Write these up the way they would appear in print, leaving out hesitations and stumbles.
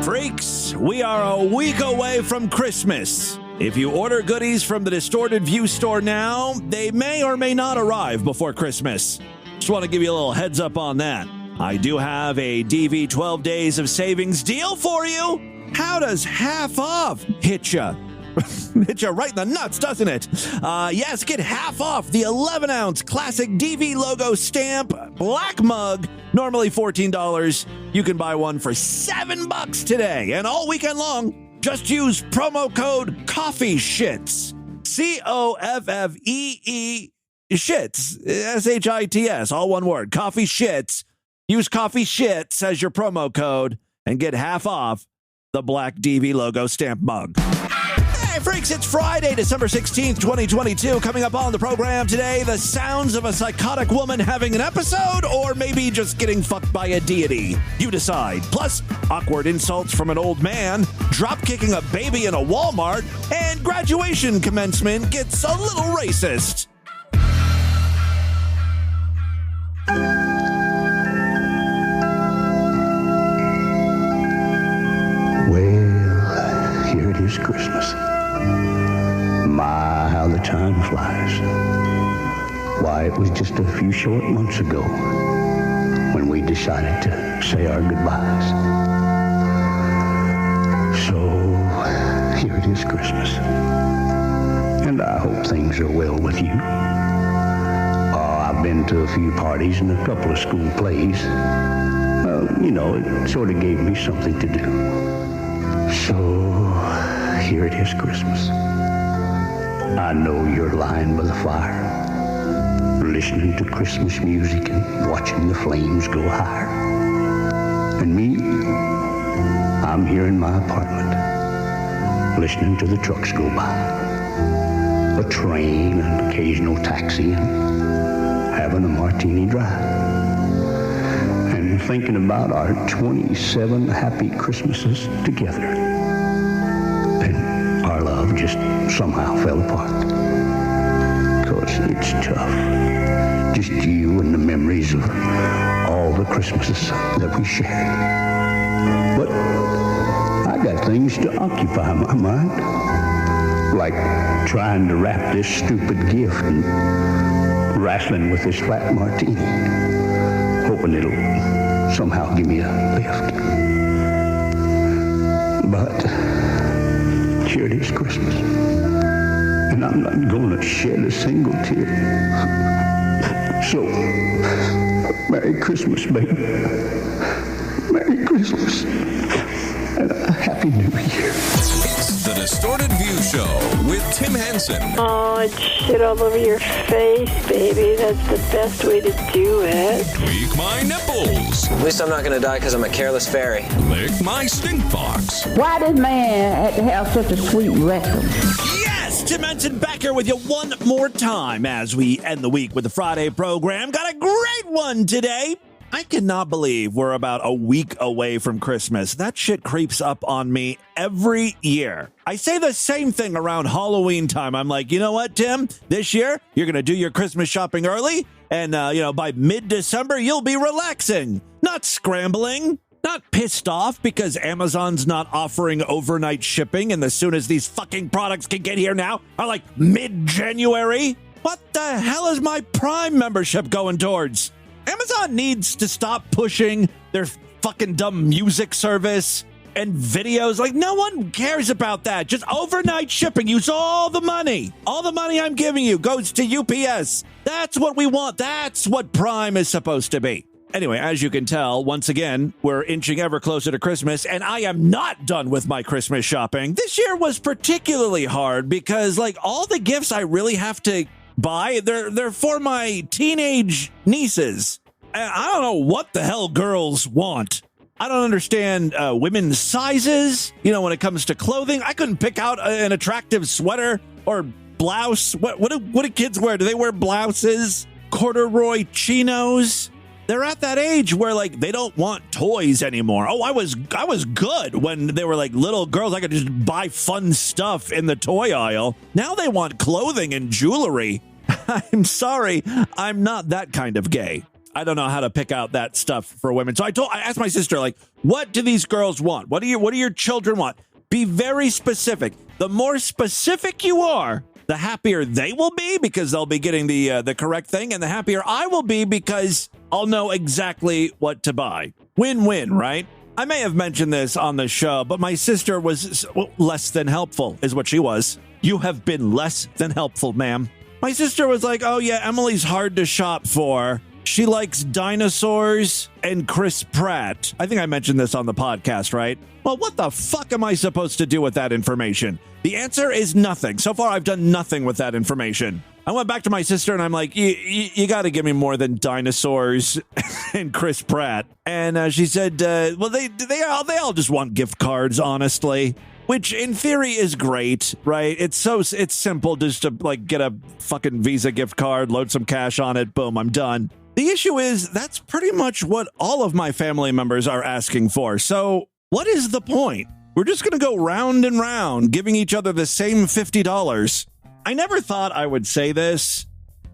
Freaks, we are a week away from Christmas. If you order goodies from the Distorted View store now, they may or may not arrive before Christmas. Just want to give you a little heads up on that. I do have a DV 12 Days of Savings deal for you. How does half off hit ya? Hit you right in the nuts, doesn't it? Yes, get half off the 11-ounce classic DV logo stamp black mug. Normally $14. You can buy one for $7 today. And all weekend long, just use promo code COFFEESHITS. COFFEE shits. SHITS. All one word. Coffee Shits. Use Coffee Shits as your promo code and get half off the black DV logo stamp mug. Hey, freaks, it's Friday, December 16th, 2022. Coming up on the program today, the sounds of a psychotic woman having an episode, or maybe just getting fucked by a deity. You decide. Plus, awkward insults from an old man, drop-kicking a baby in a Walmart, and graduation commencement gets a little racist. Well, here it is, Christmas. My, how the time flies. Why, it was just a few short months ago when we decided to say our goodbyes. So, here it is, Christmas. And I hope things are well with you. I've been to a few parties and a couple of school plays. It sort of gave me something to do. So, here it is, Christmas. I know you're lying by the fire, listening to Christmas music and watching the flames go higher. And me, I'm here in my apartment, listening to the trucks go by, a train, an occasional taxi, and having a martini drive. And thinking about our 27 happy Christmases together. And our love just somehow fell apart. 'Cause it's tough. Just you and the memories of all the Christmases that we shared. But I got things to occupy my mind. Like trying to wrap this stupid gift and wrestling with this flat martini. Hoping it'll somehow give me a lift. But here it is, Christmas. And I'm not going to shed a single tear. So, Merry Christmas, baby. Merry Christmas. And a Happy New Year. It's the Distorted View Show with Tim Henson. Oh, it's shit all over your face, baby. That's the best way to do it. Tweak my nipples. At least I'm not going to die because I'm a careless fairy. Lick my stink box. Why does man have to have such a sweet rectum? Yes, Tim Henson back here with you one more time as we end the week with the Friday program. Got a great one today. I cannot believe we're about a week away from Christmas. That shit creeps up on me every year. I say the same thing around Halloween time. I'm like, you know what, Tim? This year, you're going to do your Christmas shopping early. And, by mid-December, you'll be relaxing, not scrambling, not pissed off because Amazon's not offering overnight shipping. And as soon as these fucking products can get here now are like mid-January. What the hell is my Prime membership going towards? Amazon needs to stop pushing their fucking dumb music service and videos. Like, no one cares about that. Just overnight shipping. Use all the money. All the money I'm giving you goes to UPS. That's what we want. That's what Prime is supposed to be. Anyway, as you can tell, once again, we're inching ever closer to Christmas, and I am not done with my Christmas shopping. This year was particularly hard because, all the gifts I really have to buy, they're for my teenage nieces. I don't know what the hell girls want. I don't understand women's sizes, when it comes to clothing. I couldn't pick out an attractive sweater or blouse. What do kids wear? Do they wear blouses? Corduroy chinos? They're at that age where they don't want toys anymore. Oh, I was good when they were little girls. I could just buy fun stuff in the toy aisle. Now they want clothing and jewelry. I'm sorry, I'm not that kind of gay. I don't know how to pick out that stuff for women. So I asked my sister, like, what do these girls want? What do your children want? Be very specific. The more specific you are, the happier they will be because they'll be getting the correct thing, and the happier I will be because I'll know exactly what to buy. Win-win, right? I may have mentioned this on the show, but my sister was less than helpful, is what she was. You have been less than helpful, ma'am. My sister was like, oh yeah, Emily's hard to shop for. She likes dinosaurs and Chris Pratt. I think I mentioned this on the podcast, right? Well, what the fuck am I supposed to do with that information? The answer is nothing. So far, I've done nothing with that information. I went back to my sister and I'm like, you got to give me more than dinosaurs and Chris Pratt. And she said, well, they all just want gift cards, honestly. Which in theory is great, right? It's simple just to like get a fucking Visa gift card, load some cash on it, boom, I'm done. The issue is that's pretty much what all of my family members are asking for. So what is the point? We're just going to go round and round, giving each other the same $50. I never thought I would say this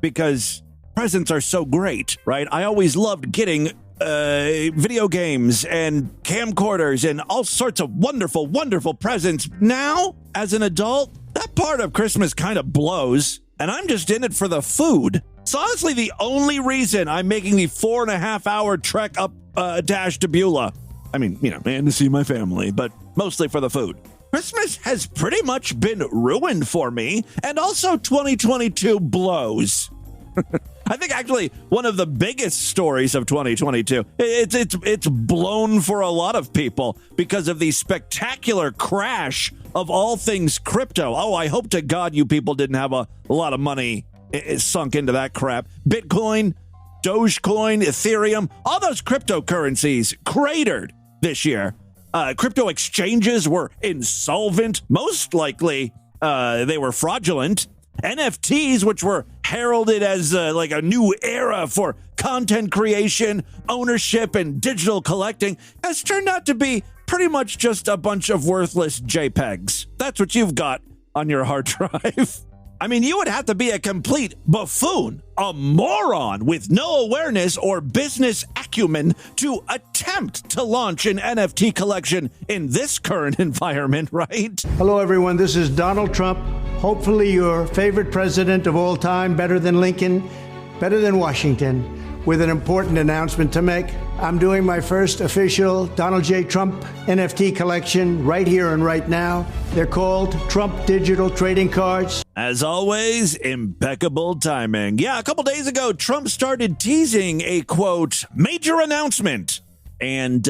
because presents are so great, right? I always loved getting video games and camcorders and all sorts of wonderful, wonderful presents. Now, as an adult, that part of Christmas kind of blows, and I'm just in it for the food. It's honestly the only reason I'm making the 4.5-hour trek up dash to Beulah. I mean, and to see my family, but mostly for the food. Christmas has pretty much been ruined for me, and also 2022 blows. I think actually one of the biggest stories of 2022, it's blown for a lot of people because of the spectacular crash of all things crypto. Oh, I hope to God you people didn't have a lot of money sunk into that crap. Bitcoin, Dogecoin, Ethereum, all those cryptocurrencies cratered this year. Crypto exchanges were insolvent. Most likely, they were fraudulent. NFTs, which were heralded as like a new era for content creation, ownership, and digital collecting, has turned out to be pretty much just a bunch of worthless JPEGs. That's what you've got on your hard drive. I mean, you would have to be a complete buffoon, a moron with no awareness or business acumen to attempt to launch an NFT collection in this current environment, right? Hello, everyone. This is Donald Trump. Hopefully your favorite president of all time, better than Lincoln, better than Washington, with an important announcement to make. I'm doing my first official Donald J. Trump NFT collection right here and right now. They're called Trump Digital Trading Cards. As always, impeccable timing. Yeah, a couple days ago, Trump started teasing a, quote, major announcement. And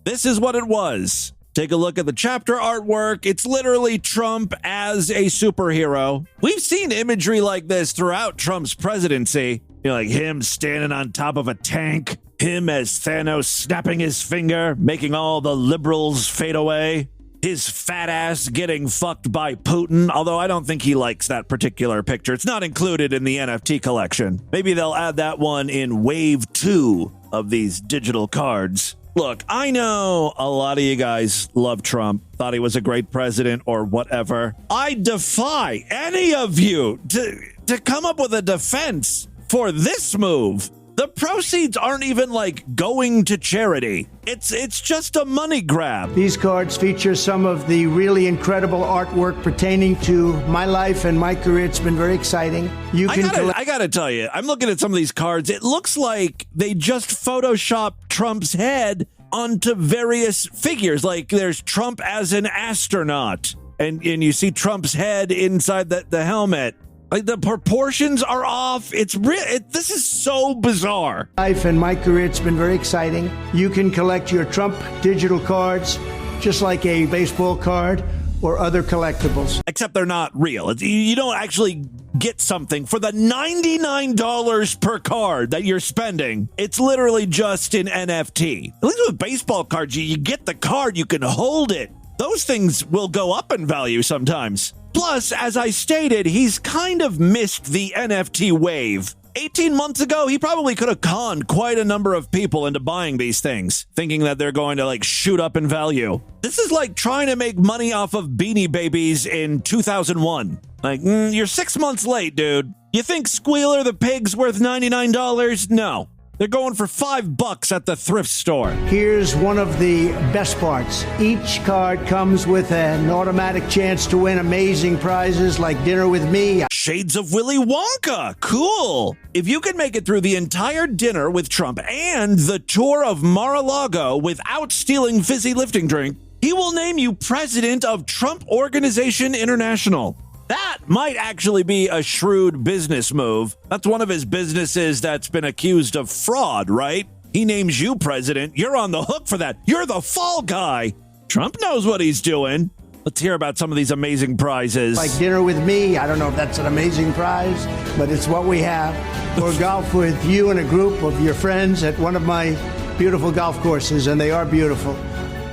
this is what it was. Take a look at the chapter artwork. It's literally Trump as a superhero. We've seen imagery like this throughout Trump's presidency. Like him standing on top of a tank, him as Thanos snapping his finger, making all the liberals fade away, his fat ass getting fucked by Putin, although I don't think he likes that particular picture. It's not included in the NFT collection. Maybe they'll add that one in wave 2 of these digital cards. Look, I know a lot of you guys love Trump, thought he was a great president or whatever. I defy any of you to come up with a defense for this move. The proceeds aren't even like going to charity. It's just a money grab. These cards feature some of the really incredible artwork pertaining to my life and my career. It's been very exciting. I gotta tell you, I'm looking at some of these cards. It looks like they just photoshopped Trump's head onto various figures. Like there's Trump as an astronaut, and you see Trump's head inside the helmet. Like the proportions are off. This is so bizarre. Life and my career, it's been very exciting. You can collect your Trump digital cards just like a baseball card or other collectibles. Except they're not real. You don't actually get something for the $99 per card that you're spending. It's literally just an NFT. At least with baseball cards, you get the card, you can hold it. Those things will go up in value sometimes. Plus, as I stated, he's kind of missed the NFT wave. 18 months ago, he probably could have conned quite a number of people into buying these things, thinking that they're going to like shoot up in value. This is like trying to make money off of Beanie Babies in 2001. Like, you're 6 months late, dude. You think Squealer the pig's worth $99? No. They're going for $5 at the thrift store. Here's one of the best parts. Each card comes with an automatic chance to win amazing prizes like dinner with me. Shades of Willy Wonka. Cool. If you can make it through the entire dinner with Trump and the tour of Mar-a-Lago without stealing fizzy lifting drink, he will name you president of Trump Organization International. That might actually be a shrewd business move. That's one of his businesses that's been accused of fraud, right? He names you president. You're on the hook for that. You're the fall guy. Trump knows what he's doing. Let's hear about some of these amazing prizes. Like dinner with me. I don't know if that's an amazing prize, but it's what we have. Or golf with you and a group of your friends at one of my beautiful golf courses, and they are beautiful.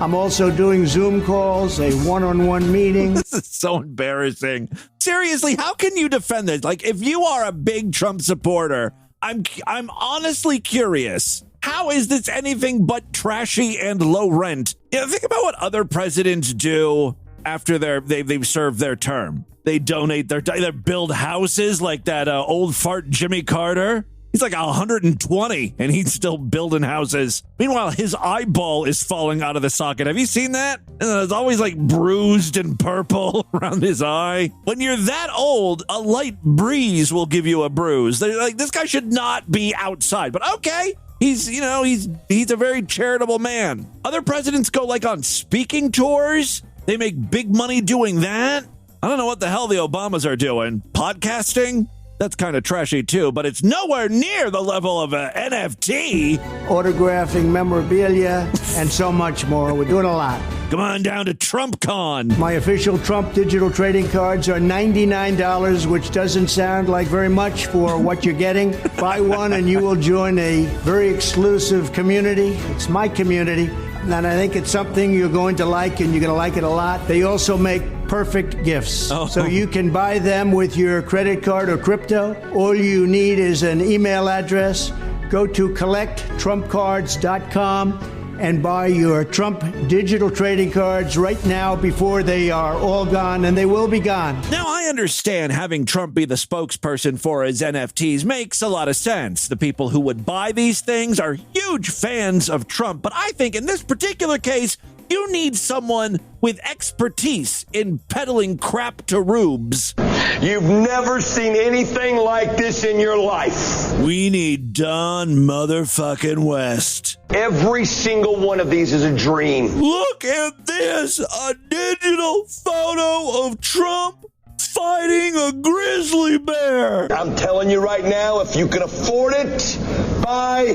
I'm also doing Zoom calls, a one-on-one meeting. This is so embarrassing. Seriously, how can you defend this? Like, if you are a big Trump supporter, I'm honestly curious. How is this anything but trashy and low rent? Think about what other presidents do after they've served their term. They donate they build houses like that old fart Jimmy Carter. He's like 120, and he's still building houses. Meanwhile, his eyeball is falling out of the socket. Have you seen that? It's always like bruised and purple around his eye. When you're that old, a light breeze will give you a bruise. They're like, this guy should not be outside. But okay, he's a very charitable man. Other presidents go like on speaking tours. They make big money doing that. I don't know what the hell the Obamas are doing. Podcasting? That's kind of trashy, too, but it's nowhere near the level of an NFT. Autographing memorabilia and so much more. We're doing a lot. Come on down to TrumpCon. My official Trump digital trading cards are $99, which doesn't sound like very much for what you're getting. Buy one and you will join a very exclusive community. It's my community, and I think it's something you're going to like, and you're going to like it a lot. They also make perfect gifts. Oh. So you can buy them with your credit card or crypto. All you need is an email address. Go to collecttrumpcards.com and buy your Trump digital trading cards right now before they are all gone, and they will be gone. Now, I understand having Trump be the spokesperson for his NFTs makes a lot of sense. The people who would buy these things are huge fans of Trump, but I think in this particular case, you need someone with expertise in peddling crap to rubes. You've never seen anything like this in your life. We need Don motherfucking West. Every single one of these is a dream. Look at this, a digital photo of Trump fighting a grizzly bear. I'm telling you right now, if you can afford it, buy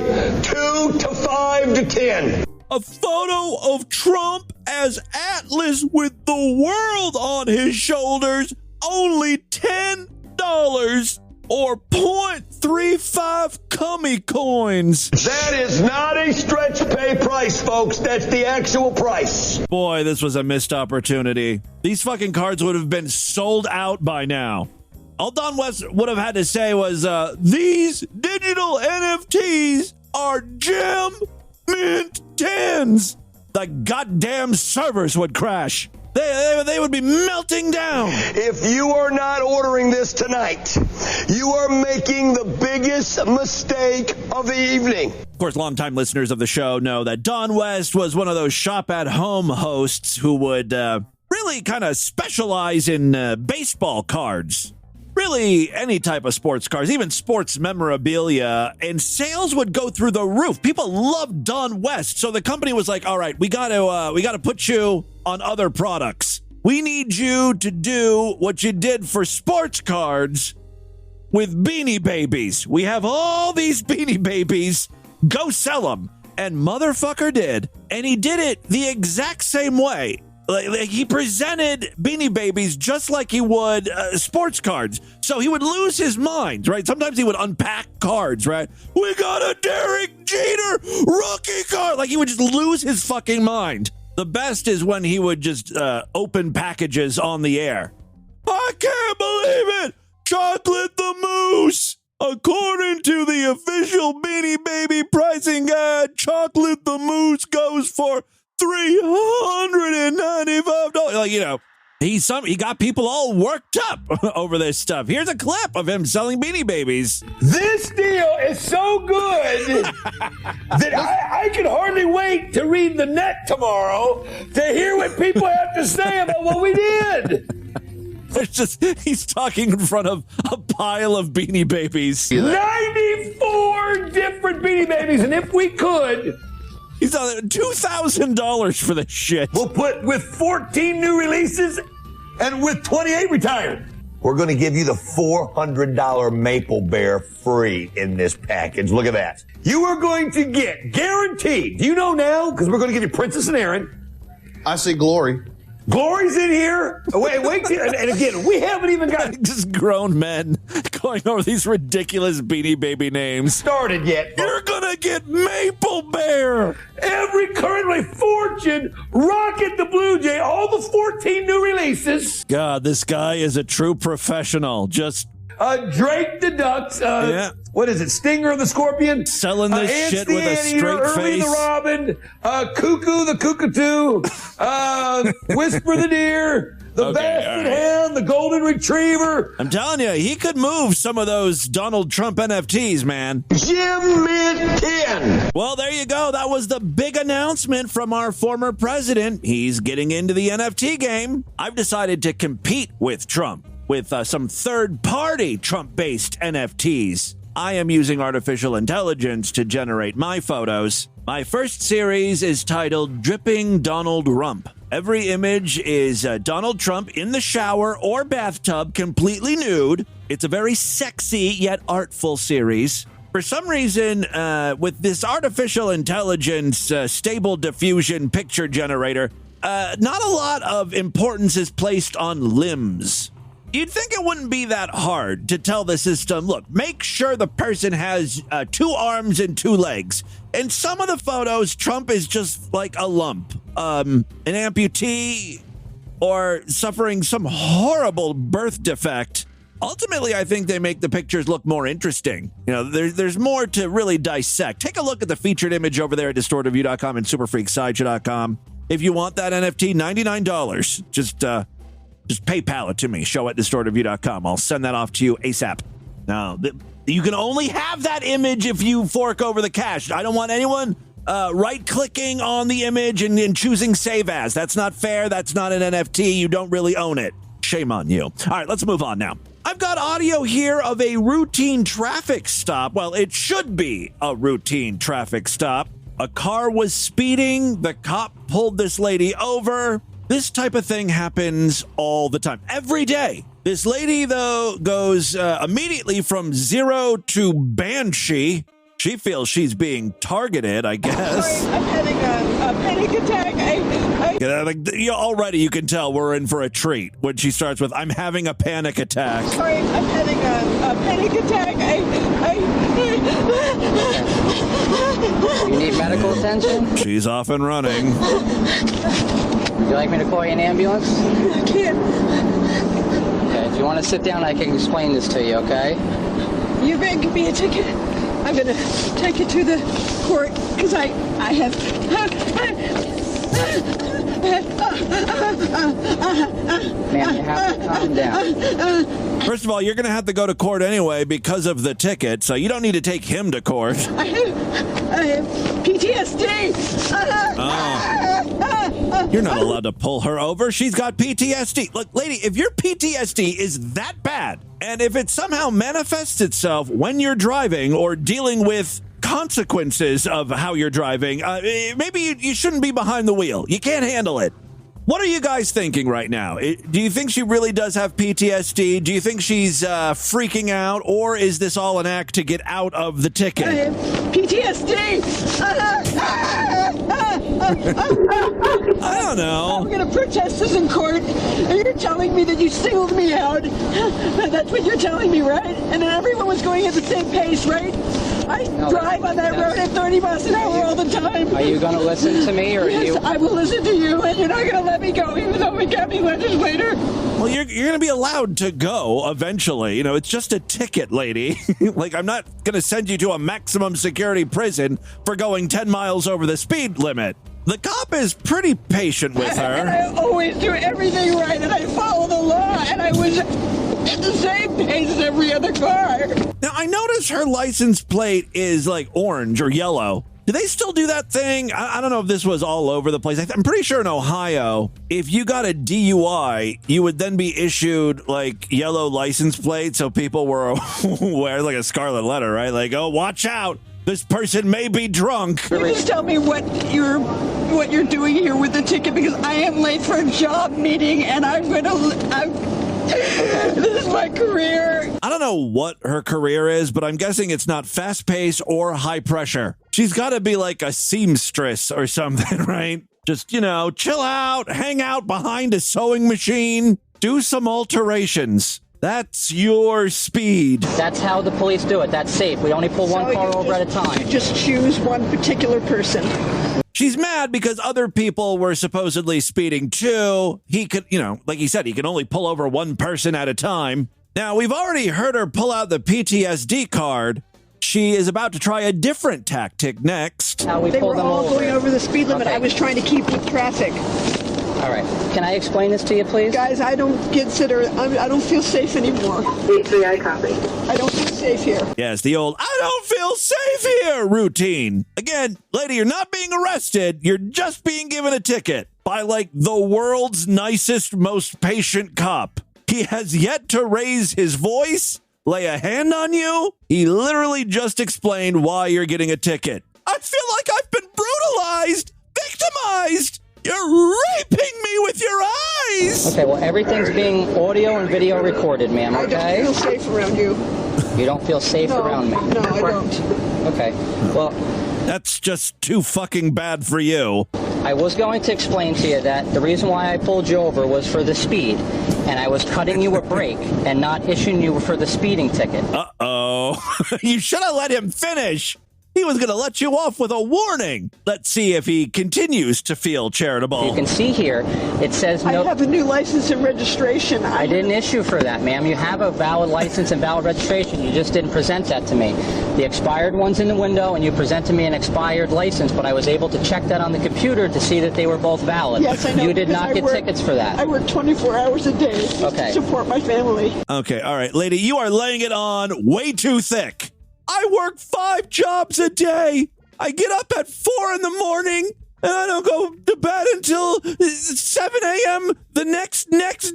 2 to 5 to 10. A photo of Trump as Atlas with the world on his shoulders, only $10 or 0.35 cummy coins. That is not a stretch pay price, folks. That's the actual price. Boy, this was a missed opportunity. These fucking cards would have been sold out by now. All Don West would have had to say was, these digital NFTs are gem mint 10s. The goddamn servers would crash. They would be melting down. If you are not ordering this tonight, you are making the biggest mistake of the evening. Of course, longtime listeners of the show know that Don West was one of those shop-at-home hosts who would really kind of specialize in baseball cards. Really, any type of sports cards, even sports memorabilia, and sales would go through the roof. People loved Don West, so the company was like, "All right, we got to put you on other products. We need you to do what you did for sports cards with Beanie Babies. We have all these Beanie Babies. Go sell them." And motherfucker did, and he did it the exact same way. Like he presented Beanie Babies just like he would sports cards. So he would lose his mind, right? Sometimes he would unpack cards, right? We got a Derek Jeter rookie card. Like he would just lose his fucking mind. The best is when he would just open packages on the air. I can't believe it! Chocolate the Moose! According to the official Beanie Baby pricing guide, Chocolate the Moose goes for $395. Like, He got people all worked up over this stuff. Here's a clip of him selling Beanie Babies. This deal is so good that I can hardly wait to read the net tomorrow to hear what people have to say about what we did. He's talking in front of a pile of Beanie Babies. 94 different Beanie Babies, and if we could... He's on $2,000 for this shit. We'll put with 14 new releases and with 28 retired. We're going to give you the $400 Maple Bear free in this package. Look at that. You are going to get guaranteed. Do you know now? Because we're going to give you Princess and Aaron. I see Glory. Glory's in here. Wait. And again, we haven't even got just grown men going over these ridiculous Beanie Baby names. Started yet. You're gonna get Maple Bear. Every currently Fortune, Rocket the Blue Jay, all the 14 new releases. God, this guy is a true professional. Just Drake the Ducks. What is it? Stinger the Scorpion. Selling this shit with a straight Early face. the Robin. Cuckoo the Cockatoo. Whisper the Deer. The Basset Hound. The Golden Retriever. I'm telling you, he could move some of those Donald Trump NFTs, man. Jim Mint 10. Well, there you go. That was the big announcement from our former president. He's getting into the NFT game. I've decided to compete with Trump with some third-party Trump-based NFTs. I am using artificial intelligence to generate my photos. My first series is titled Dripping Donald Rump. Every image is Donald Trump in the shower or bathtub, completely nude. It's a very sexy yet artful series. For some reason, with this artificial intelligence stable diffusion picture generator, not a lot of importance is placed on limbs. You'd think it wouldn't be that hard to tell the system, look, make sure the person has 2 arms and 2 legs. In some of the photos, Trump is just like a lump, an amputee, or suffering some horrible birth defect. Ultimately, I think they make the pictures look more interesting. You know, there's more to really dissect. Take a look at the featured image over there at distortedview.com and superfreaksideshow.com. If you want that NFT, $99. Just PayPal it to me, show at distortedview.com. I'll send that off to you ASAP. Now, you can only have that image if you fork over the cash. I don't want anyone right-clicking on the image and choosing save as. That's not fair. That's not an NFT. You don't really own it. Shame on you. All right, let's move on now. I've got audio here of a routine traffic stop. Well, it should be a routine traffic stop. A car was speeding. The cop pulled this lady over. This type of thing happens all the time, every day. This lady, though, goes immediately from 0 to banshee. She feels she's being targeted, I guess. Sorry, I'm having a panic attack. Already you can tell we're in for a treat when she starts with, I'm having a panic attack. Sorry, I'm having a panic attack. You need medical attention? She's off and running. Would you like me to call you an ambulance? I can't. Okay, if you want to sit down, I can explain this to you, okay? You're going to give me a ticket. I'm going to take you to the court because I have... Ma'am, you have to calm down. First of all, you're going to have to go to court anyway because of the ticket, so you don't need to take him to court. I have PTSD. You're not allowed to pull her over. She's got PTSD. Look, lady, if your PTSD is that bad, and if it somehow manifests itself when you're driving or dealing with consequences of how you're driving, maybe you shouldn't be behind the wheel. You can't handle it. What are you guys thinking right now? Do you think she really does have PTSD? Do you think she's freaking out? Or is this all an act to get out of the ticket? I have PTSD. I don't know. I'm going to protest this in court, and you're telling me that you singled me out. That's what you're telling me, right? And then everyone was going at the same pace, right? I drive on that road at 30 miles an hour all the time. Are you going to listen to me, or yes, you? I will listen to you, and you're not going to let me go, even though we got me legislator. Well, you're going to be allowed to go eventually. You know, it's just a ticket, lady. Like, I'm not going to send you to a maximum security prison for going 10 miles over the speed limit. The cop is pretty patient with her. And I always do everything right, and I follow the law, and I was at the same pace as every other car. Now, I notice her license plate is like orange or yellow. Do they still do that thing? I don't know if this was all over the place. I'm pretty sure in Ohio, if you got a DUI, you would then be issued like yellow license plate. So people were wearing like a scarlet letter, right? Like, oh, watch out. This person may be drunk. Can you just tell me what you're doing here with the ticket? Because I am late for a job meeting, and this is my career. I don't know what her career is, but I'm guessing it's not fast-paced or high pressure. She's got to be like a seamstress or something, right? Just, chill out, hang out behind a sewing machine, do some alterations. That's your speed. That's how the police do it. That's safe. We only pull one car over at a time. You just choose one particular person. She's mad because other people were supposedly speeding too. He could, like he said, he can only pull over one person at a time. Now, we've already heard her pull out the PTSD card. She is about to try a different tactic next. How we they pull were them all over. going over the speed limit. Okay. I was trying to keep with traffic. All right. Can I explain this to you, please? Guys, I don't feel safe anymore. I copy. I don't feel safe here. Yes, the old, I don't feel safe here routine. Again, lady, you're not being arrested. You're just being given a ticket by like the world's nicest, most patient cop. He has yet to raise his voice, lay a hand on you. He literally just explained why you're getting a ticket. I feel like I've been brutalized, victimized. You're raping me with your eyes! Okay, well, everything's being audio and video recorded, ma'am, okay? I don't feel safe around you. You don't feel safe around me? No, I don't. Okay, well... That's just too fucking bad for you. I was going to explain to you that the reason why I pulled you over was for the speed, and I was cutting you a break and not issuing you for the speeding ticket. Uh-oh. You should have let him finish. He was going to let you off with a warning. Let's see if he continues to feel charitable. You can see here, it says no. I have a new license and registration. I didn't issue for that, ma'am. You have a valid license and valid registration. You just didn't present that to me. The expired one's in the window, and you present to me an expired license, but I was able to check that on the computer to see that they were both valid. Yes, I know. You did not get tickets for that. I work 24 hours a day to support my family. Okay, all right, lady, you are laying it on way too thick. I work 5 jobs a day. I get up at 4 in the morning, and I don't go to bed until 7 a.m. the next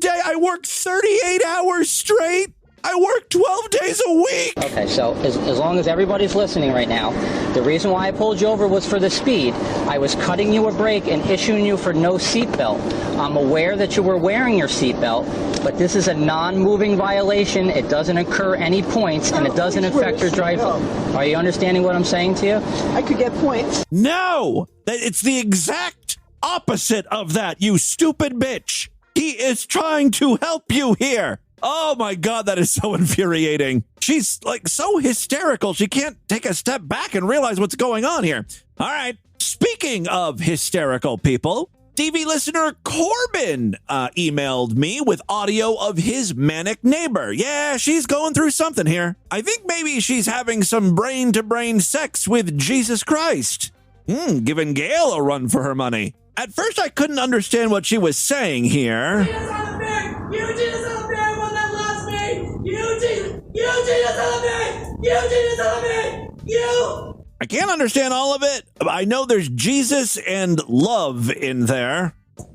day. I work 38 hours straight. I work 12 days a week. Okay, so as long as everybody's listening right now, the reason why I pulled you over was for the speed. I was cutting you a break and issuing you for no seatbelt. I'm aware that you were wearing your seatbelt, but this is a non-moving violation. It doesn't incur any points, and it doesn't affect your driving. Are you understanding what I'm saying to you? I could get points. No, it's the exact opposite of that, you stupid bitch. He is trying to help you here. Oh my God, that is so infuriating. She's like so hysterical, she can't take a step back and realize what's going on here. All right, speaking of hysterical people, TV listener Corbin emailed me with audio of his manic neighbor. Yeah, she's going through something here. I think maybe she's having some brain-to-brain sex with Jesus Christ. Giving Gail a run for her money. At first, I couldn't understand what she was saying here. You Jesus on the bear! You Jesus on the bear! One that loves me! You Jesus on the bear! You Jesus on the bear! You! I can't understand all of it. I know there's Jesus and love in there.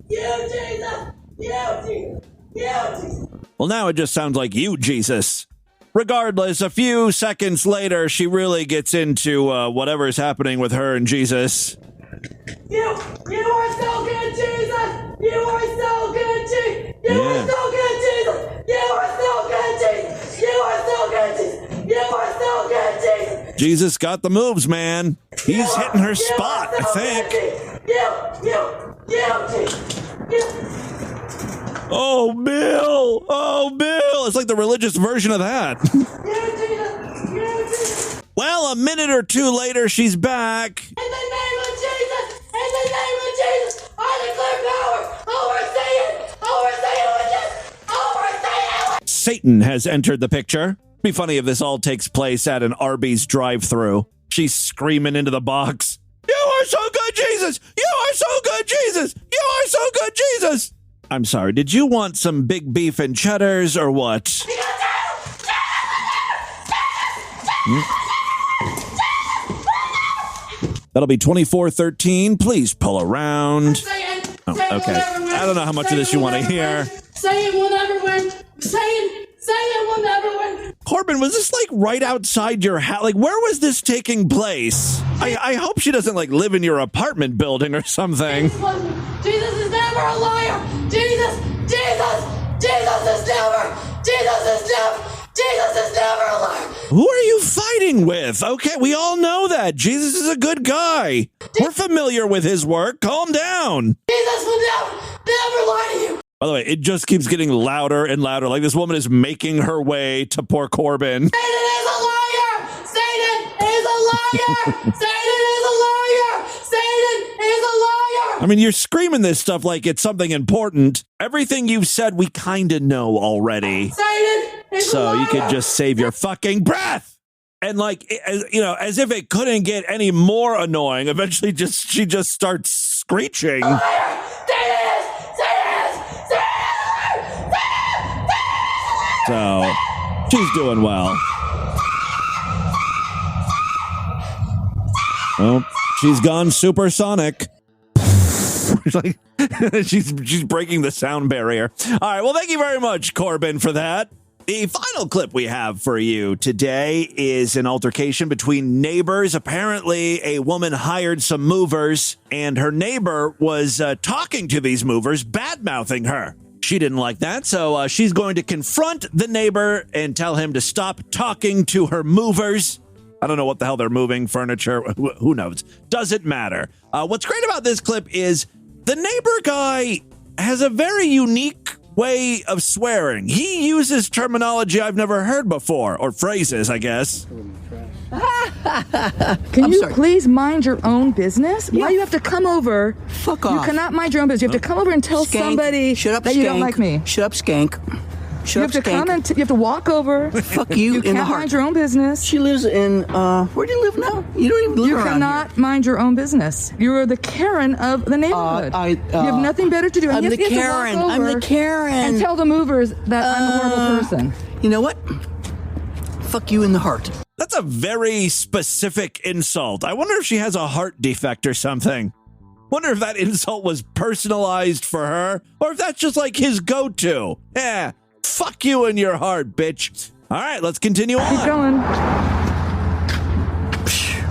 You Jesus! You Jesus! You Jesus! Well, now it just sounds like you, Jesus. Regardless, a few seconds later, she really gets into whatever's happening with her and Jesus. You are so good, Jesus! You are so good, Jesus! You are so good, Jesus! You are so good, Jesus! You are so good, Jesus! You are so good, Jesus! Jesus got the moves, man. He's hitting her spot, I think. Oh, Bill! Oh, Bill! It's like the religious version of that. Well, a minute or two later, she's back. In the name of Jesus! In the name of Jesus! I declare power over Satan! Over Satan! Over Satan! Satan has entered the picture. Be funny if this all takes place at an Arby's drive-thru. She's screaming into the box. You are so good, Jesus! You are so good, Jesus! You are so good, Jesus! I'm sorry, did you want some big beef and cheddars or what? That'll be 2413. Please pull around. Oh, okay. I don't know how much of this you want to hear. Say it will never win. Say it will never win. Corbin, was this like right outside your house? Like, where was this taking place? I hope she doesn't like live in your apartment building or something. Jesus is never a liar. Jesus is never a liar. Who are you fighting with? Okay, we all know that. Jesus is a good guy. We're familiar with his work. Calm down. Jesus will never lie to you. By the way, it just keeps getting louder and louder. Like this woman is making her way to poor Corbin. Satan is a liar. Satan is a liar. Satan is a liar. Satan is a liar. I mean, you're screaming this stuff like it's something important. Everything you've said, we kind of know already. Satan is a liar. So you could just save your fucking breath. And like, as if it couldn't get any more annoying. Eventually, she just starts screeching. Liar. So she's doing well. Well, she's gone supersonic. Like she's breaking the sound barrier. All right. Well, thank you very much, Corbin, for that. The final clip we have for you today is an altercation between neighbors. Apparently, a woman hired some movers, and her neighbor was talking to these movers, bad-mouthing her. She didn't like that, so she's going to confront the neighbor and tell him to stop talking to her movers. I don't know what the hell they're moving, furniture, who knows? Doesn't matter. What's great about this clip is the neighbor guy has a very unique way of swearing. He uses terminology I've never heard before, or phrases, I guess. Can you please mind your own business? Why do you have to come over? Fuck off. You cannot mind your own business. You have to come over and tell somebody that you don't like me. Shut up, skank. You have to come and you have to walk over. Fuck you You in the can't heart. mind your own business. She lives in, where do you live now? You don't even live You around cannot here. mind your own business. You are the Karen of the neighborhood. You have nothing better to do. And I'm yes, the you have to Karen. walk I'm over the Karen. And tell the movers that I'm a horrible person. You know what? Fuck you in the heart. That's a very specific insult. I wonder if she has a heart defect or something. Wonder if that insult was personalized for her, or if that's just like his go-to. Yeah, fuck you in your heart, bitch. All right, let's continue on. Keep going.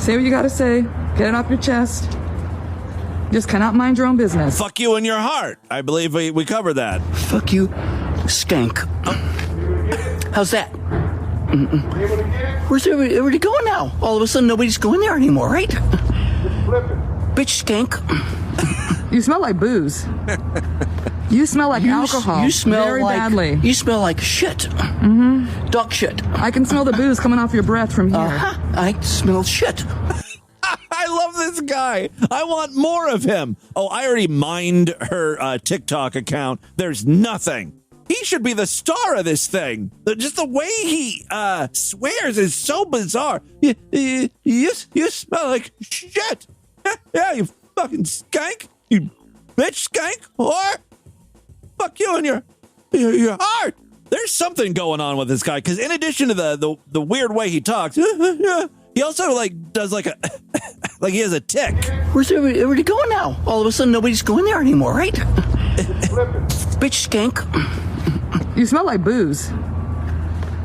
Say what you gotta say. Get it off your chest. Just cannot mind your own business. Fuck you in your heart. I believe we covered that. Fuck you, skank. How's that? Where's everybody going now? All of a sudden, nobody's going there anymore, right? Bitch, skank. You smell like booze. You smell like alcohol. You smell very like, badly. You smell like shit. Mm-hmm. Dog shit. I can smell the booze coming off your breath from here. I smell shit. I love this guy. I want more of him. Oh, I already mined her TikTok account. There's nothing. He should be the star of this thing. Just the way he swears is so bizarre. You smell like shit. Yeah, you fucking skank. You bitch skank. Or fuck you in your heart. There's something going on with this guy, because in addition to the weird way he talks, he also like does like a like he has a tick. Where's everybody going now? All of a sudden, nobody's going there anymore, right? Bitch, skank. You smell like booze.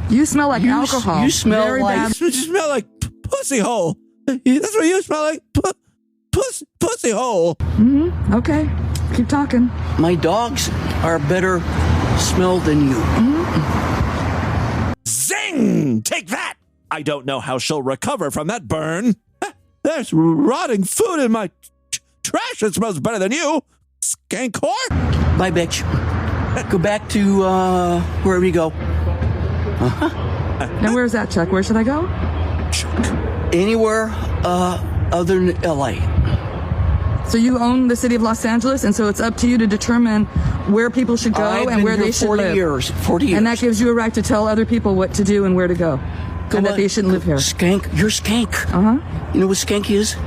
You smell like alcohol. You smell very like bad. You smell like pussy hole. That's what you smell like. Pussy hole. Mm-hmm. Okay. Keep talking. My dogs are better smell than you. Mm-hmm. Zing! Take that! I don't know how she'll recover from that burn. There's rotting food in my trash. It smells better than you, skank whore. Bye, bitch. Go back to wherever you go. Now, where's that, Chuck? Where should I go? Anywhere other than L.A. So you own the city of Los Angeles, and so it's up to you to determine where people should go I've and been where here they should 40 live. 40 years. And that gives you a right to tell other people what to do and where to go. And that they shouldn't live here. Skank. You're skank. Uh-huh. You know what skank is?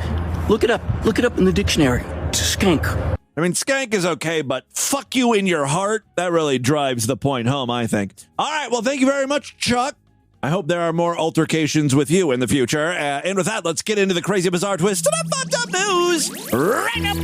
Look it up. Look it up in the dictionary. It's a skank. I mean, skank is okay, but fuck you in your heart, that really drives the point home, I think. All right, well, thank you very much, Chuck. I hope there are more altercations with you in the future. And with that, let's get into the crazy, bizarre twist of the fucked up news right up.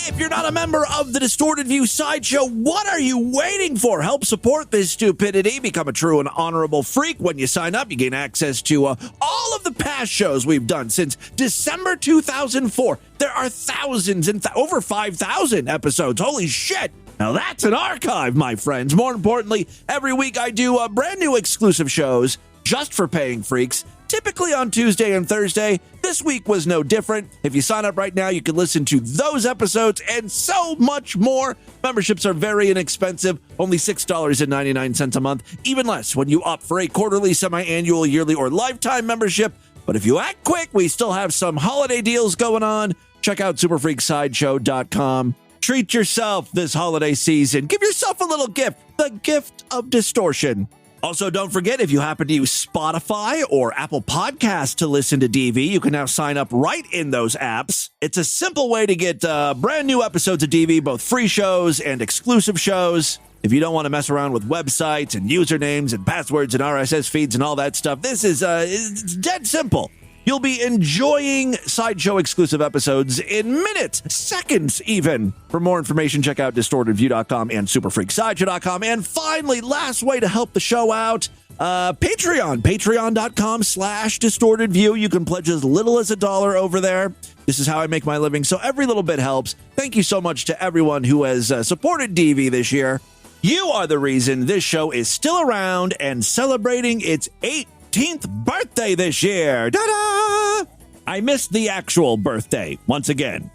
If you're not a member of the Distorted View Sideshow, what are you waiting for? Help support this stupidity. Become a true and honorable freak. When you sign up, you gain access to all of the past shows we've done since December 2004. There are thousands and over 5,000 episodes. Holy shit. Now that's an archive, my friends. More importantly, every week I do brand new exclusive shows just for paying freaks, typically on Tuesday and Thursday. This week was no different. If you sign up right now, you can listen to those episodes and so much more. Memberships are very inexpensive, only $6.99 a month, even less when you opt for a quarterly, semi-annual, yearly, or lifetime membership. But if you act quick, we still have some holiday deals going on. Check out superfreaksideshow.com. Treat yourself this holiday season. Give yourself a little gift, the gift of distortion. Also, don't forget, if you happen to use Spotify or Apple Podcasts to listen to DV, you can now sign up right in those apps. It's a simple way to get brand new episodes of DV, both free shows and exclusive shows. If you don't want to mess around with websites and usernames and passwords and RSS feeds and all that stuff, this is it's dead simple. You'll be enjoying Sideshow exclusive episodes in minutes, seconds even. For more information, check out distortedview.com and superfreaksideshow.com. And finally, last way to help the show out, Patreon. Patreon.com/distortedview. You can pledge as little as $1 over there. This is how I make my living, so every little bit helps. Thank you so much to everyone who has supported DV this year. You are the reason this show is still around and celebrating its 18th birthday this year. Ta-da! I missed the actual birthday once again.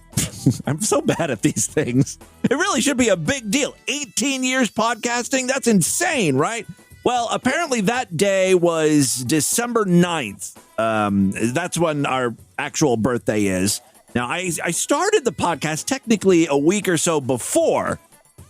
I'm so bad at these things. It really should be a big deal. 18 years podcasting? That's insane, right? Well, apparently that day was December 9th. That's when our actual birthday is. Now, I started the podcast technically a week or so before,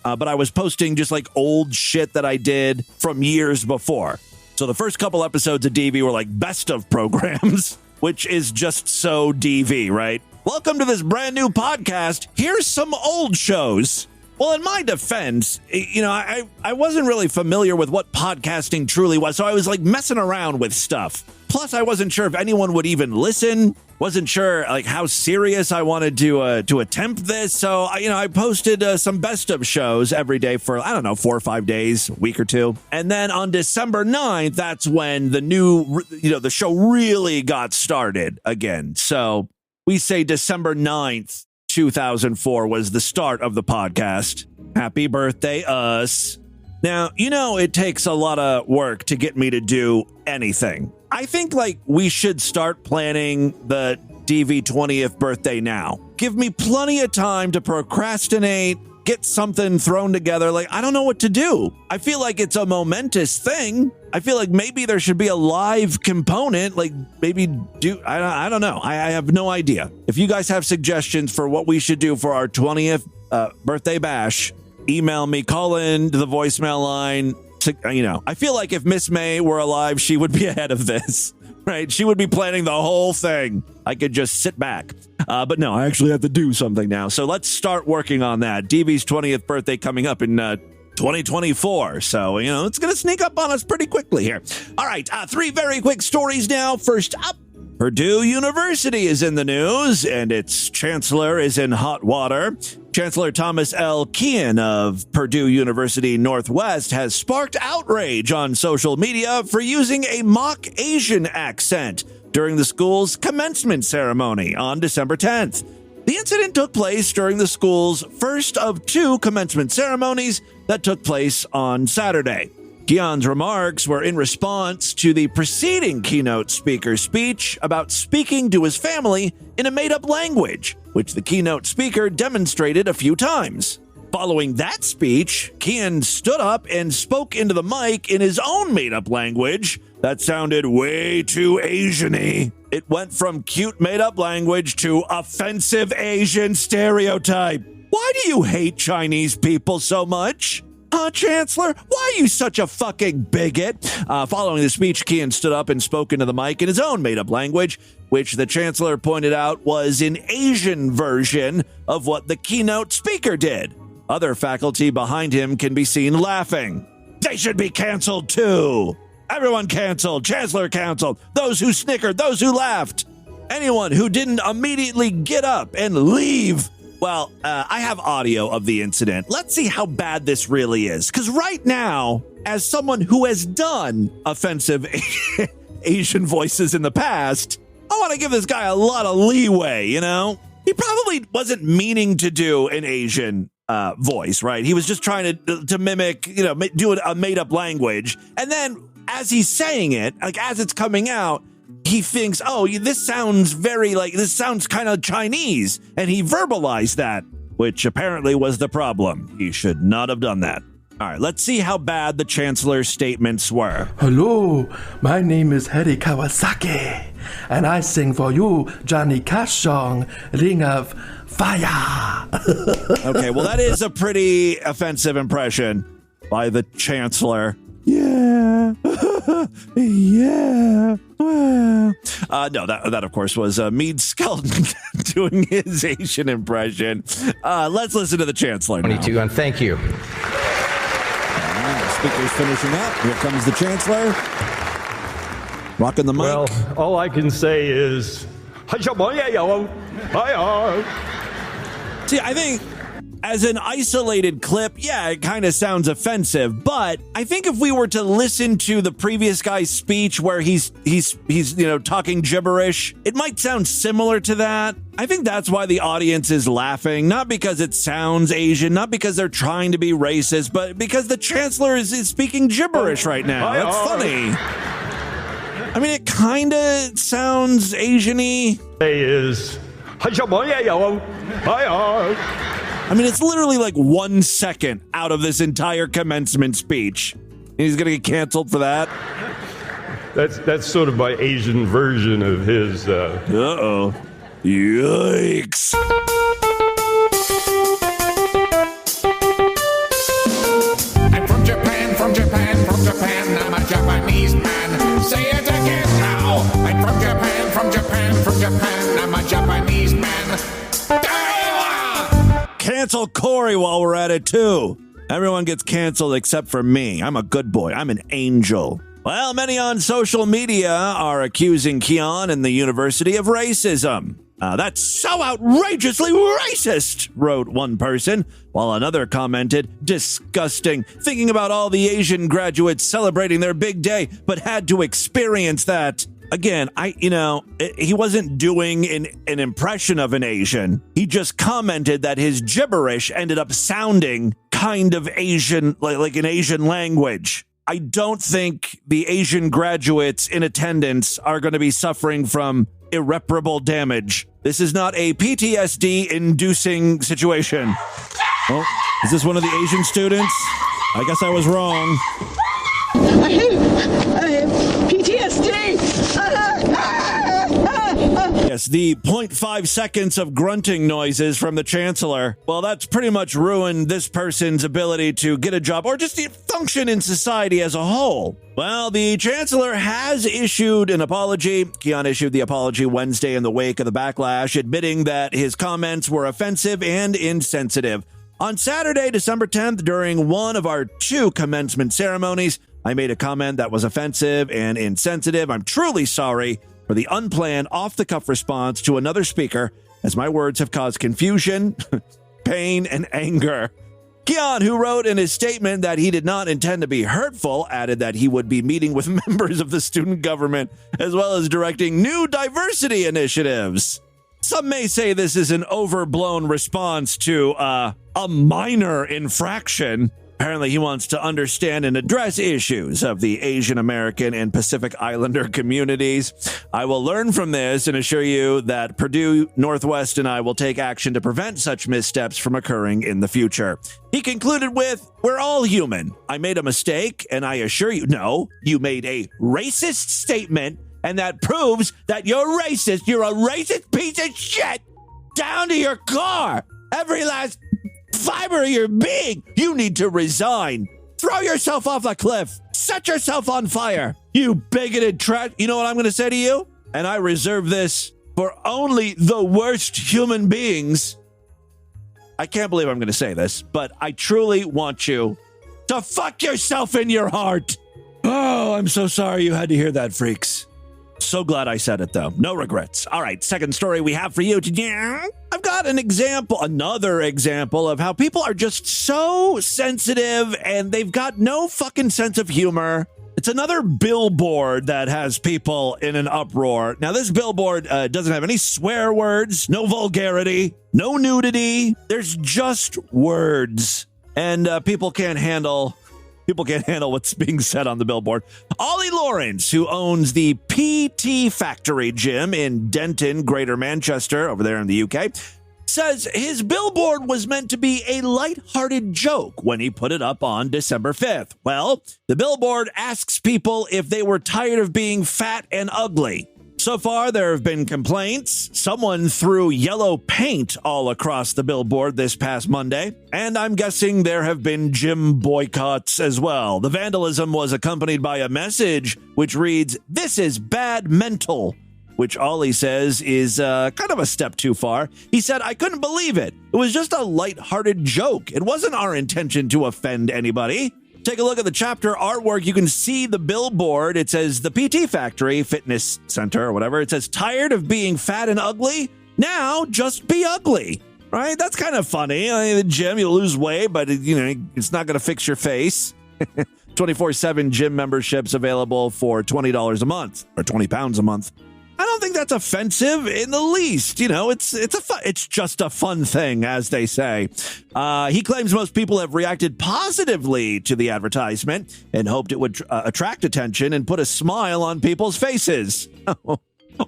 but I was posting just like old shit that I did from years before. So the first couple episodes of DV were like best of programs, which is just so DV, right? Welcome to this brand new podcast. Here's some old shows. Well, in my defense, you know, I wasn't really familiar with what podcasting truly was, so I was like messing around with stuff. Plus, I wasn't sure if anyone would even listen. Wasn't sure like how serious I wanted to attempt this. So, I posted some best of shows every day for, 4 or 5 days, a week or two. And then on December 9th, that's when the new, the show really got started again. So we say December 9th, 2004 was the start of the podcast. Happy birthday, us. Now, it takes a lot of work to get me to do anything. I think we should start planning the DV 20th birthday now. Give me plenty of time to procrastinate, get something thrown together. I don't know what to do. I feel like it's a momentous thing. I feel like maybe there should be a live component, I don't know. I have no idea. If you guys have suggestions for what we should do for our 20th birthday bash, email me, call in to the voicemail line. I feel like if Miss May were alive, she would be ahead of this, right? She would be planning the whole thing. I could just sit back. But no, I actually have to do something now. So let's start working on that. DV's 20th birthday coming up in 2024. So, it's going to sneak up on us pretty quickly here. All right, 3 very quick stories now. First up, Purdue University is in the news, and its chancellor is in hot water. Chancellor Thomas L. Kean of Purdue University Northwest has sparked outrage on social media for using a mock Asian accent during the school's commencement ceremony on December 10th. The incident took place during the school's first of 2 commencement ceremonies that took place on Saturday. Kean's remarks were in response to the preceding keynote speaker's speech about speaking to his family in a made-up language, which the keynote speaker demonstrated a few times. Following that speech, Kean stood up and spoke into the mic in his own made-up language that sounded way too Asian-y. It went from cute made-up language to offensive Asian stereotype. Why do you hate Chinese people so much? Chancellor? Why are you such a fucking bigot? Following the speech, Kean stood up and spoke into the mic in his own made-up language, which the Chancellor pointed out was an Asian version of what the keynote speaker did. Other faculty behind him can be seen laughing. They should be canceled too. Everyone canceled. Chancellor canceled. Those who snickered, those who laughed. Anyone who didn't immediately get up and leave. Well, I have audio of the incident. Let's see how bad this really is. Because right now, as someone who has done offensive Asian voices in the past, I want to give this guy a lot of leeway, you know? He probably wasn't meaning to do an Asian voice, right? He was just trying to mimic, do a made-up language. And then as he's saying it, like as it's coming out, he thinks, oh, this sounds kind of Chinese. And he verbalized that, which apparently was the problem. He should not have done that. All right, let's see how bad the Chancellor's statements were. Hello, my name is Harry Kawasaki, and I sing for you Johnny Cash song, Ring of Fire. Okay, well, that is a pretty offensive impression by the Chancellor. Yeah. Yeah. Well. No, that of course was Meade Skelton doing his Asian impression. Let's listen to the Chancellor now. 22, and thank you. The speaker's finishing up. Here comes the Chancellor. Rocking the mic. Well, all I can say is... See, I think as an isolated clip, yeah, it kind of sounds offensive, but I think if we were to listen to the previous guy's speech where he's talking gibberish, it might sound similar to that. I think that's why the audience is laughing, not because it sounds Asian, not because they're trying to be racist, but because the Chancellor is speaking gibberish right now. That's funny. I mean, it kind of sounds Asian-y. I mean, it's literally like 1 second out of this entire commencement speech. He's going to get canceled for that. That's sort of my Asian version of his... Uh-oh. Yikes. I'm from Japan, from Japan, from Japan. I'm a Japanese man. Say it again now. I'm from Japan, from Japan, from Japan. I'm a Japanese man. Cancel Corey while we're at it, too. Everyone gets canceled except for me. I'm a good boy. I'm an angel. Well, many on social media are accusing Keon and the university of racism. That's so outrageously racist, wrote one person, while another commented, disgusting, thinking about all the Asian graduates celebrating their big day, but had to experience that. Again, he wasn't doing an impression of an Asian. He just commented that his gibberish ended up sounding kind of Asian, like an Asian language. I don't think the Asian graduates in attendance are going to be suffering from irreparable damage. This is not a PTSD-inducing situation. Oh, is this one of the Asian students? I guess I was wrong. I have PTSD. Yes, the 0.5 seconds of grunting noises from the Chancellor. Well, that's pretty much ruined this person's ability to get a job or just to function in society as a whole. Well, the Chancellor has issued an apology. Keon issued the apology Wednesday in the wake of the backlash, admitting that his comments were offensive and insensitive. On Saturday, December 10th, during one of our 2 commencement ceremonies, I made a comment that was offensive and insensitive. I'm truly sorry for the unplanned, off-the-cuff response to another speaker, as my words have caused confusion, pain, and anger. Keon, who wrote in his statement that he did not intend to be hurtful, added that he would be meeting with members of the student government, as well as directing new diversity initiatives. Some may say this is an overblown response to a minor infraction. Apparently, he wants to understand and address issues of the Asian American and Pacific Islander communities. I will learn from this and assure you that Purdue Northwest and I will take action to prevent such missteps from occurring in the future. He concluded with, we're all human. I made a mistake, and I assure you, no, you made a racist statement, and that proves that you're racist. You're a racist piece of shit. Down to your core. Every last fiber of your being, you need to resign. Throw yourself off the cliff. Set yourself on fire. You bigoted trash. You know what I'm going to say to you? And I reserve this for only the worst human beings. I can't believe I'm going to say this, but I truly want you to fuck yourself in your heart. Oh, I'm so sorry you had to hear that, freaks. So glad I said it, though. No regrets. All right, second story we have for you today. I've got another example of how people are just so sensitive and they've got no fucking sense of humor. It's another billboard that has people in an uproar. Now, this billboard doesn't have any swear words, no vulgarity, no nudity. There's just words. And people can't handle what's being said on the billboard. Ollie Lawrence, who owns the PT Factory gym in Denton, Greater Manchester, over there in the UK, says his billboard was meant to be a lighthearted joke when he put it up on December 5th. Well, the billboard asks people if they were tired of being fat and ugly. So far, there have been complaints. Someone threw yellow paint all across the billboard this past Monday, and I'm guessing there have been gym boycotts as well. The vandalism was accompanied by a message which reads, "This is bad mental," which Ollie says is kind of a step too far. He said, "I couldn't believe it. It was just a lighthearted joke. It wasn't our intention to offend anybody." Take a look at the chapter artwork. You can see the billboard. It says the PT Factory Fitness Center or whatever. It says, "Tired of being fat and ugly? Now just be ugly." Right? That's kind of funny. I mean, the gym, you'll lose weight, but it's not going to fix your face. 24/7 gym memberships available for $20 a month or £20 a month. I don't think that's offensive in the least. It's just a fun thing, as they say. He claims most people have reacted positively to the advertisement and hoped it would attract attention and put a smile on people's faces.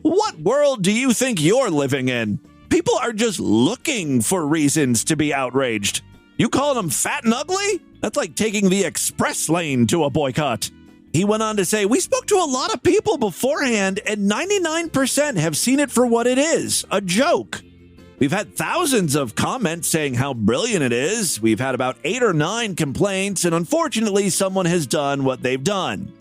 What world do you think you're living in? People are just looking for reasons to be outraged. You calling them fat and ugly? That's like taking the express lane to a boycott. He went on to say, "We spoke to a lot of people beforehand, and 99% have seen it for what it is, a joke. We've had thousands of comments saying how brilliant it is. We've had about 8 or 9 complaints, and unfortunately, someone has done what they've done.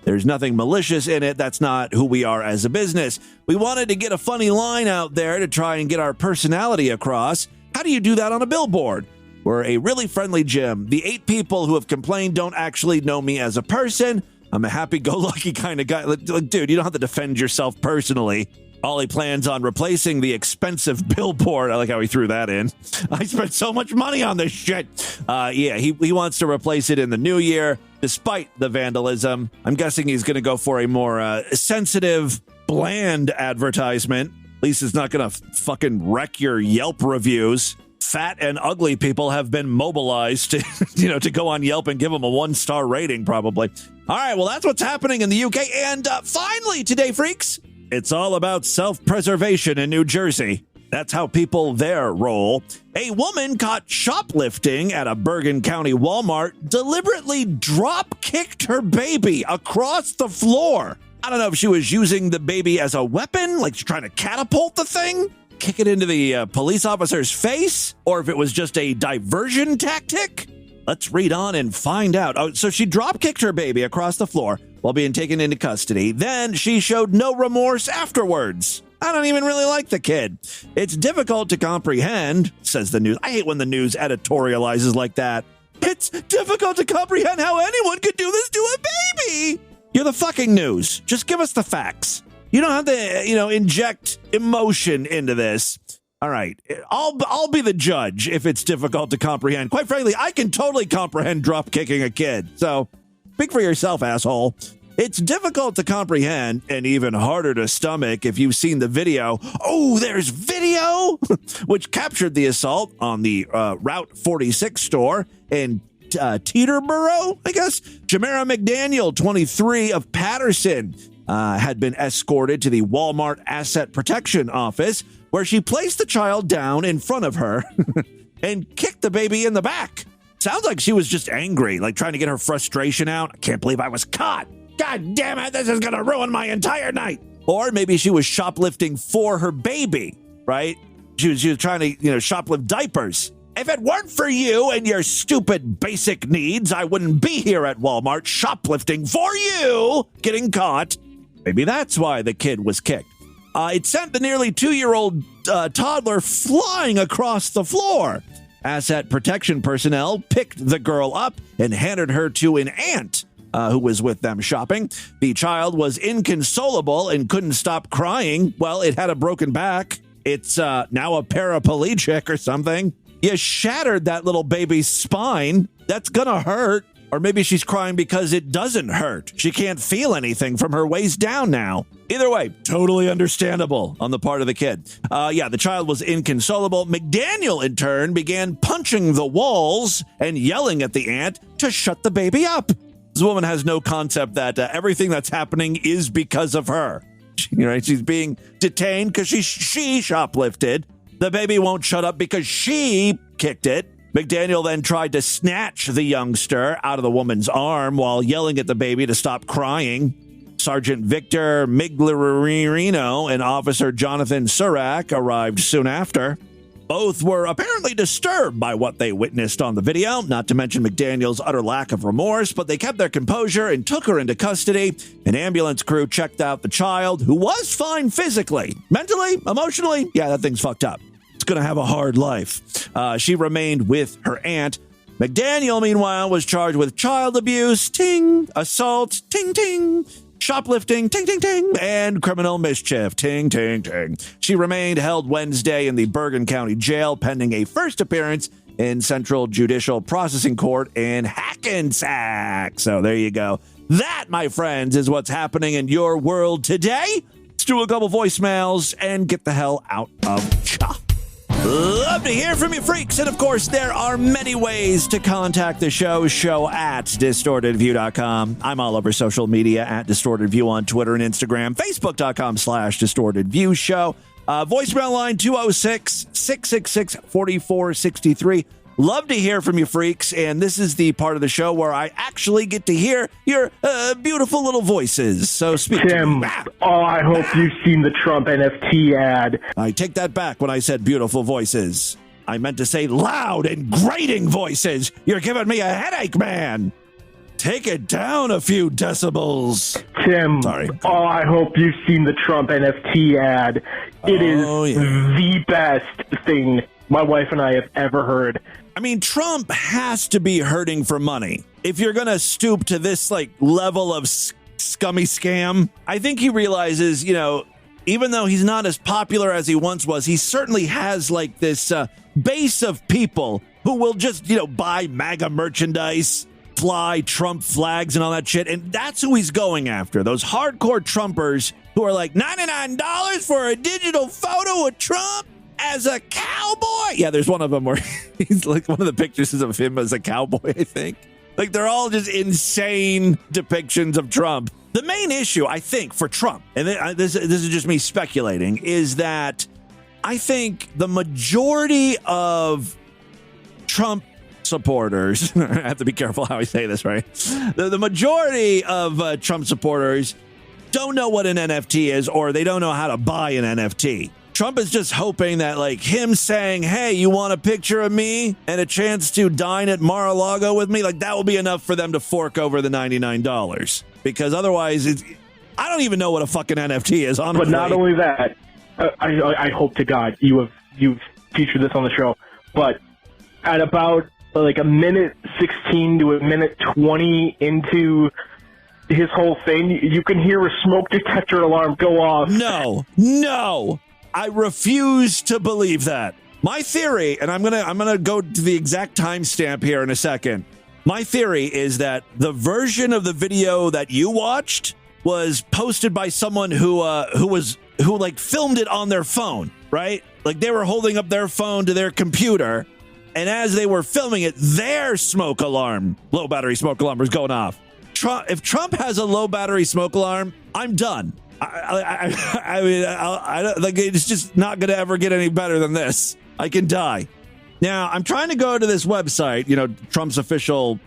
There's nothing malicious in it. That's not who we are as a business. We wanted to get a funny line out there to try and get our personality across. How do you do that on a billboard? We're a really friendly gym. The 8 people who have complained don't actually know me as a person. I'm a happy-go-lucky kind of guy." Like, dude, you don't have to defend yourself personally. Ollie plans on replacing the expensive billboard. I like how he threw that in. I spent so much money on this shit. He wants to replace it in the new year, despite the vandalism. I'm guessing he's going to go for a more sensitive, bland advertisement. At least it's not going to fucking wreck your Yelp reviews. Fat and ugly people have been mobilized to go on Yelp and give them a 1-star rating, probably. All right, well, that's what's happening in the UK. And finally today, freaks, it's all about self-preservation in New Jersey. That's how people there roll. A woman caught shoplifting at a Bergen County Walmart deliberately drop-kicked her baby across the floor. I don't know if she was using the baby as a weapon, like she's trying to catapult the thing, kick it into the police officer's face, or if it was just a diversion tactic. Let's read on and find out. Oh, so she drop-kicked her baby across the floor while being taken into custody. Then she showed no remorse afterwards. I don't even really like the kid. It's difficult to comprehend, says the news. I hate when the news editorializes like that. It's difficult to comprehend how anyone could do this to a baby. You're the fucking news. Just give us the facts. You don't have to, inject emotion into this. All right, I'll be the judge if it's difficult to comprehend. Quite frankly, I can totally comprehend drop kicking a kid. So speak for yourself, asshole. It's difficult to comprehend and even harder to stomach if you've seen the video. Oh, there's video, which captured the assault on the Route 46 store in Teterboro, I guess. Jamera McDaniel, 23, of Patterson, had been escorted to the Walmart Asset Protection Office, where she placed the child down in front of her and kicked the baby in the back. Sounds like she was just angry, like trying to get her frustration out. I can't believe I was caught. God damn it, this is going to ruin my entire night. Or maybe she was shoplifting for her baby, right? She was trying to, shoplift diapers. If it weren't for you and your stupid basic needs, I wouldn't be here at Walmart shoplifting for you, getting caught. Maybe that's why the kid was kicked. It sent the nearly 2-year-old toddler flying across the floor. Asset protection personnel picked the girl up and handed her to an aunt who was with them shopping. The child was inconsolable and couldn't stop crying. Well, it had a broken back. It's now a paraplegic or something. You shattered that little baby's spine. That's gonna hurt. Or maybe she's crying because it doesn't hurt. She can't feel anything from her waist down now. Either way, totally understandable on the part of the kid. The child was inconsolable. McDaniel, in turn, began punching the walls and yelling at the aunt to shut the baby up. This woman has no concept that everything that's happening is because of her. She's being detained because she shoplifted. The baby won't shut up because she kicked it. McDaniel then tried to snatch the youngster out of the woman's arm while yelling at the baby to stop crying. Sergeant Victor Migliorino and Officer Jonathan Surak arrived soon after. Both were apparently disturbed by what they witnessed on the video, not to mention McDaniel's utter lack of remorse, but they kept their composure and took her into custody. An ambulance crew checked out the child, who was fine physically. Mentally, emotionally, yeah, that thing's fucked up. Going to have a hard life. She remained with her aunt. McDaniel, meanwhile, was charged with child abuse, ting, assault, ting, ting, shoplifting, ting, ting, ting, and criminal mischief, ting, ting, ting. She remained held Wednesday in the Bergen County Jail pending a first appearance in Central Judicial Processing Court in Hackensack. So there you go. That, my friends, is what's happening in your world today. Let's do a couple voicemails and get the hell out of cha. Love to hear from you, freaks. And, of course, there are many ways to contact the show at distortedview.com. I'm all over social media at Distorted View on Twitter and Instagram, facebook.com/distortedviewshow. Voicemail line 206-666-4463. Love to hear from you, freaks, and this is the part of the show where I actually get to hear your beautiful little voices. So speak Tim, to me. I hope you've seen the Trump NFT ad. I take that back when I said beautiful voices. I meant to say loud and grating voices. You're giving me a headache, man. Take it down a few decibels. Tim, sorry. I hope you've seen the Trump NFT ad. It is the best thing my wife and I have ever heard. I mean, Trump has to be hurting for money. If you're going to stoop to this level of scummy scam, I think he realizes, even though he's not as popular as he once was, he certainly has this base of people who will just, buy MAGA merchandise, fly Trump flags and all that shit. And that's who he's going after. Those hardcore Trumpers who are like $99 for a digital photo of Trump as a cowboy. Yeah, there's one of them where he's one of the pictures is of him as a cowboy, I think. They're all just insane depictions of Trump. The main issue, I think, for Trump, and this is just me speculating, is that I think the majority of Trump supporters, I have to be careful how I say this, right? The majority of Trump supporters don't know what an NFT is, or they don't know how to buy an NFT. Trump is just hoping that him saying, hey, you want a picture of me and a chance to dine at Mar-a-Lago with me? That will be enough for them to fork over the $99. Because otherwise, I don't even know what a fucking NFT is, honestly. But not only that, I hope to God you've featured this on the show, but at about a minute 16 to a minute 20 into his whole thing, you can hear a smoke detector alarm go off. No. I refuse to believe that. My theory, and I'm gonna go to the exact timestamp here in a second. My theory is that the version of the video that you watched was posted by someone who filmed it on their phone, right? They were holding up their phone to their computer, and as they were filming it, their low battery smoke alarm was going off. If Trump has a low battery smoke alarm, I'm done. I mean, it's just not going to ever get any better than this. I can die. Now, I'm trying to go to this website, Trump's official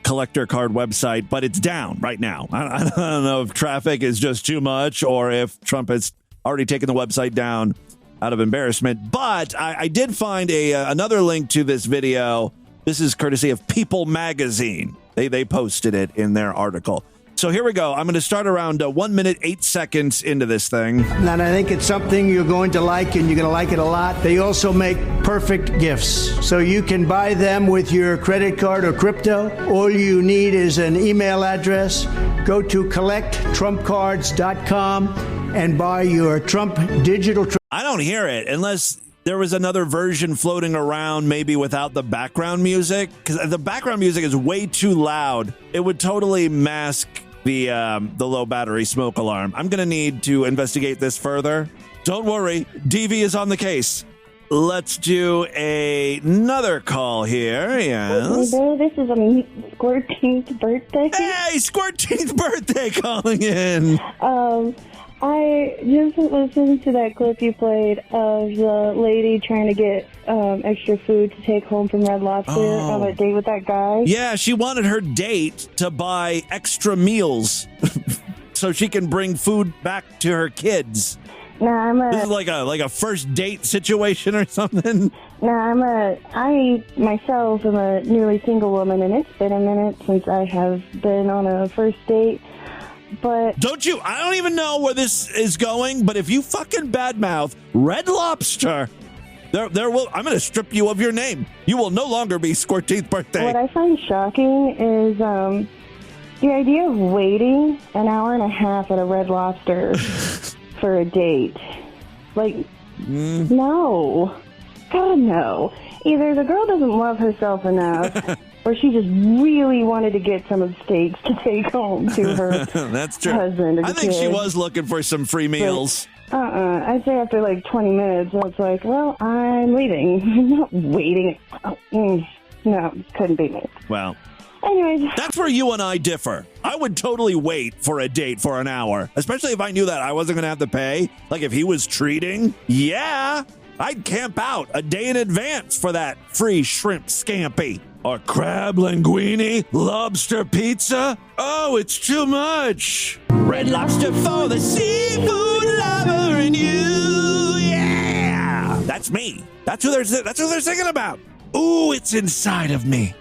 collector card website, but it's down right now. I don't know if traffic is just too much or if Trump has already taken the website down. out of embarrassment. But I did find another link to this video. This is courtesy of People Magazine. They posted it in their article. So here we go. I'm going to start around 1 minute, 8 seconds into this thing. And I think it's something you're going to like, and you're going to like it a lot. They also make perfect gifts. So you can buy them with your credit card or crypto. All you need is an email address. Go to collecttrumpcards.com and buy your Trump digital. I don't hear it unless there was another version floating around, maybe without the background music, because the background music is way too loud. It would totally mask the low battery smoke alarm. I'm going to need to investigate this further. Don't worry, DV is on the case. Let's do another call here. Yes. Hey, this is a Squirteenth birthday. Hey, Squirteenth birthday calling in. I just listened to that clip you played of the lady trying to get extra food to take home from Red Lobster on a date with that guy. Yeah, she wanted her date to buy extra meals so she can bring food back to her kids. This is like a first date situation or something. I myself am a nearly single woman, and it's been a minute since I have been on a first date. But I don't even know where this is going, but if you fucking badmouth Red Lobster, I'm going to strip you of your name. You will no longer be Squirteenth birthday. What I find shocking is the idea of waiting an hour and a half at a Red Lobster for a date. No. God, no. Either the girl doesn't love herself enough, or she just really wanted to get some of the steaks to take home to her That's true. husband. Or I think she kids. was looking for some free meals. I'd say after 20 minutes, it's like, well, I'm leaving. I'm not waiting. No, couldn't be me. Well, anyways. That's where you and I differ. I would totally wait for a date for an hour, especially if I knew that I wasn't going to have to pay. Like if he was treating, I'd camp out a day in advance for that free shrimp scampi. Or crab linguine, lobster pizza. Oh, it's too much. Red Lobster for the seafood lover in you. Yeah, that's me. That's who they're singing about. Ooh, it's inside of me.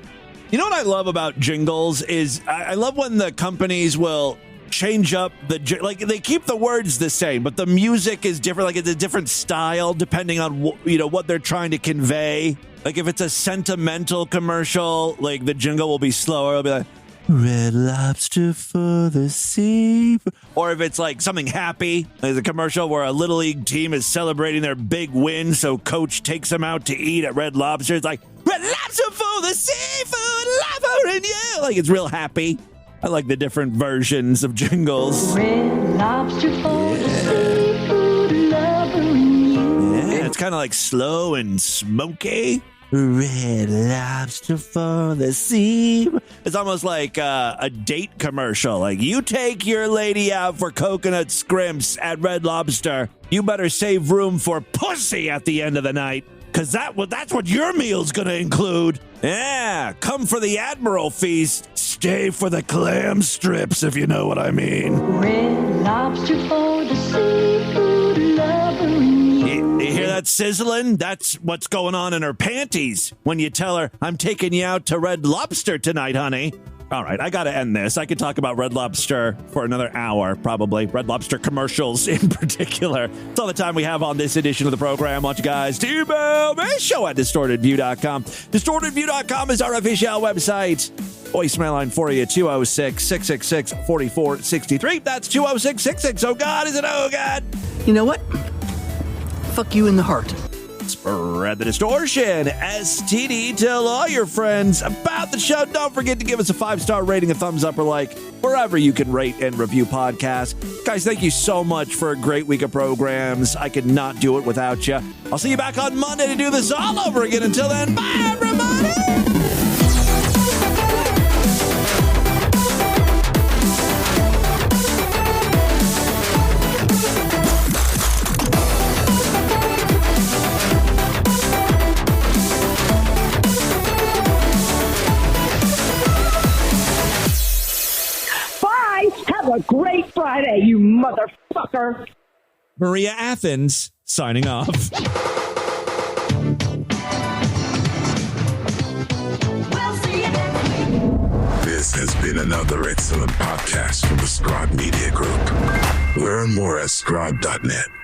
You know what I love about jingles is I love when the companies will change up they keep the words the same, but the music is different. Like it's a different style depending on what they're trying to convey. Like if it's a sentimental commercial, like the jingle will be slower. It'll be like Red Lobster for the sea. Or if it's like something happy, there's a commercial where a Little League team is celebrating their big win, so coach takes them out to eat at Red Lobster. It's like Red Lobster for the seafood lover in you. Like it's real happy. I like the different versions of jingles. Red Lobster for the seafood lover in you. Yeah, it's kind of like slow and smoky. Red Lobster for the sea. It's almost like a date commercial. Like, you take your lady out for coconut scrimps at Red Lobster. You better save room for pussy at the end of the night, because that's what your meal's going to include. Yeah, come for the Admiral feast. Stay for the clam strips, if you know what I mean. Red Lobster for the seafood lover in you. You hear that sizzling? That's what's going on in her panties when you tell her, I'm taking you out to Red Lobster tonight, honey. All right, I got to end this. I could talk about Red Lobster for another hour, probably. Red Lobster commercials in particular. That's all the time we have on this edition of the program. I want you guys to email me, show at distortedview.com. Distortedview.com is our official website. Voicemail line for you, 206-666-4463. That's 206-66. Oh, God, is it oh, God? You know what? Fuck you in the heart. Spread the distortion. STD. Tell all your friends about the show. Don't forget to give us a 5-star rating, a thumbs up or like, wherever you can rate and review podcasts. Guys, thank you so much for a great week of programs. I could not do it without you. I'll see you back on Monday to do this all over again. Until then, bye, everybody. Have a great Friday, you motherfucker. Maria Athens signing off. This has been another excellent podcast from the Scribe Media Group. Learn more at scribe.net.